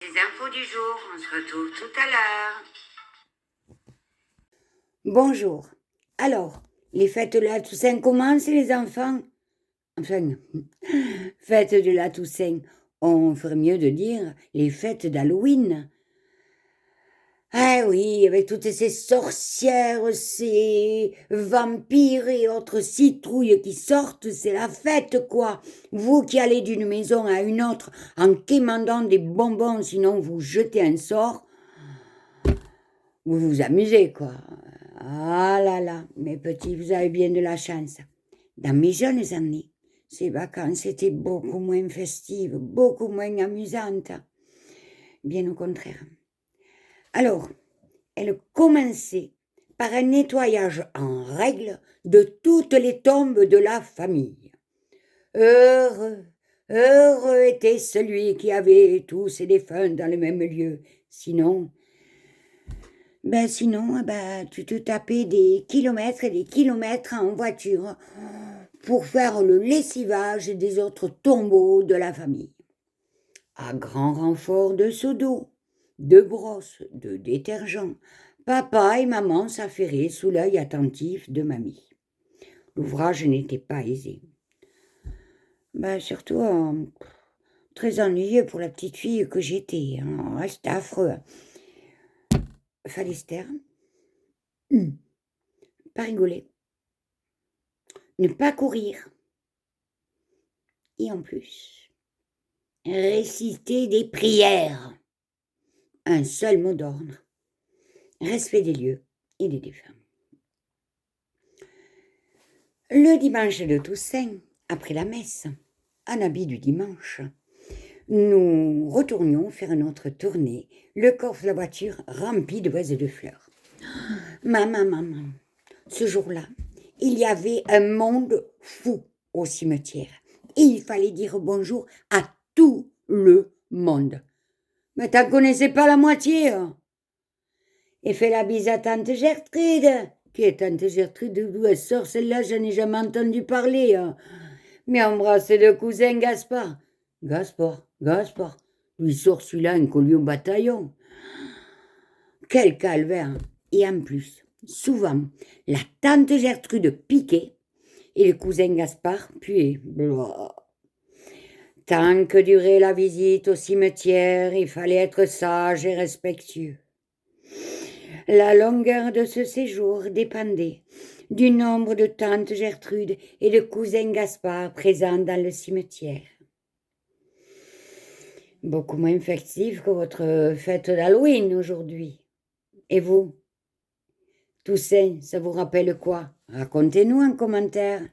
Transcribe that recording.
Les infos du jour, on se retrouve tout à l'heure. Bonjour. Alors, les fêtes de la Toussaint commencent, les enfants? Enfin, fêtes de la Toussaint. On ferait mieux de dire les fêtes d'Halloween. Ah oui, avec toutes ces sorcières, ces vampires et autres citrouilles qui sortent, c'est la fête, quoi. Vous qui allez d'une maison à une autre en quémandant des bonbons, sinon vous jetez un sort, vous vous amusez, quoi. Ah là là, mes petits, vous avez bien de la chance. Dans mes jeunes années, ces vacances étaient beaucoup moins festives, beaucoup moins amusantes. Bien au contraire. Alors, elles commençaient par un nettoyage en règle de toutes les tombes de la famille. Heureux, heureux était celui qui avait tous ses défunts dans le même lieu. Sinon, tu te tapais des kilomètres et des kilomètres en voiture pour faire le lessivage des autres tombeaux de la famille. À grand renfort de seaux d'eau, de brosses, de détergent, papa et maman s'affairaient sous l'œil attentif de mamie. L'ouvrage n'était pas aisé. Surtout très ennuyeux pour la petite fille que j'étais. C'était affreux. Fallait se taire. Pas rigoler. Ne pas courir. Et en plus, réciter des prières. Un seul mot d'ordre. Respect des lieux et des défunts. Le dimanche de Toussaint, après la messe, en habit du dimanche, nous retournions faire notre tournée, le coffre de la voiture rempli de vaises de fleurs. Maman, ce jour-là, il y avait un monde fou au cimetière. Et il fallait dire bonjour à tout le monde. Mais t'en connaissais pas la moitié, hein. Et fais la bise à tante Gertrude. Qui est tante Gertrude? D'où elle sort celle-là? Je n'ai jamais entendu parler, hein. Mais embrasse le cousin Gaspard. Gaspard. Lui sort celui-là un collier au bataillon. Quel calvaire. Et en plus, souvent, la tante Gertrude piquait et le cousin Gaspard puait. Blah. Tant que durait la visite au cimetière, il fallait être sage et respectueux. La longueur de ce séjour dépendait du nombre de tantes Gertrude et de cousins Gaspard présents dans le cimetière. Beaucoup moins festif que votre fête d'Halloween aujourd'hui. Et vous? Toussaint, ça vous rappelle quoi? Racontez-nous en commentaire.